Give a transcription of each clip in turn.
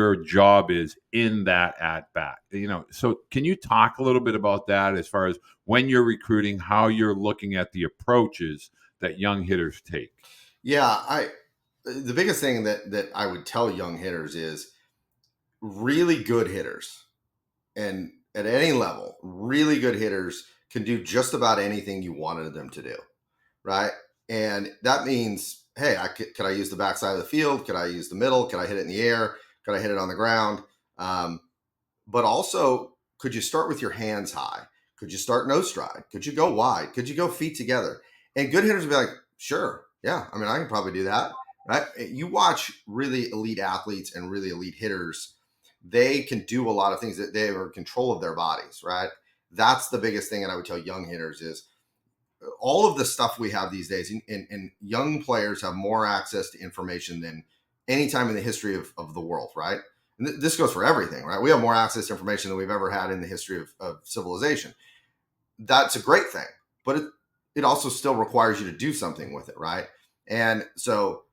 your job is in that at bat. So can you talk a little bit about that as far as when you're recruiting, how you're looking at the approaches that young hitters take? Yeah, the biggest thing that I would tell young hitters is really good hitters, and at any level, really good hitters can do just about anything you wanted them to do, right? And that means, hey, could I use the backside of the field? Could I use the middle? Could I hit it in the air? Could I hit it on the ground? Um, but also, could you start with your hands high? Could you start no stride? Could you go wide? Could you go feet together? And good hitters would be like, sure, yeah, I mean, I can probably do that, right? You watch really elite athletes and really elite hitters, they can do a lot of things that they are in control of their bodies, right? That's the biggest thing that I would tell young hitters is all of the stuff we have these days, and young players have more access to information than any time in the history of the world, right? And this goes for everything, right? We have more access to information than we've ever had in the history of civilization. That's a great thing, but it also still requires you to do something with it, right? And so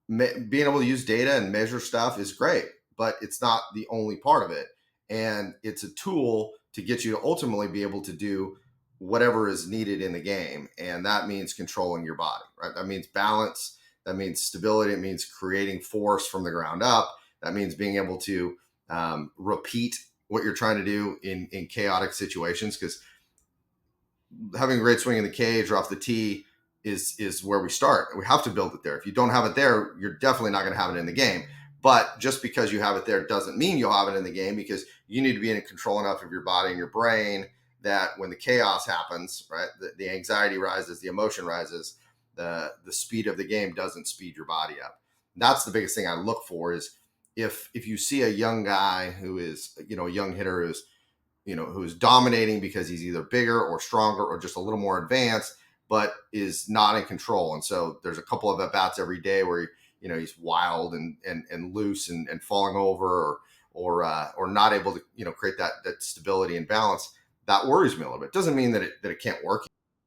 being able to use data and measure stuff is great, but it's not the only part of it. And it's a tool to get you to ultimately be able to do whatever is needed in the game. And that means controlling your body, right? That means balance. That means stability. It means creating force from the ground up. That means being able to repeat what you're trying to do in chaotic situations, because having a great swing in the cage or off the tee is where we start. We have to build it there. If you don't have it there, you're definitely not going to have it in the game. But just because you have it there doesn't mean you'll have it in the game, because you need to be in control enough of your body and your brain that when the chaos happens, right, the anxiety rises, the emotion rises, the speed of the game doesn't speed your body up. That's the biggest thing I look for is if you see a young guy who is, a young hitter who's dominating because he's either bigger or stronger or just a little more advanced, but is not in control. And so there's a couple of at bats every day where he's wild and loose and falling over or not able to create that stability and balance. That worries me a little bit. Doesn't mean that it can't work.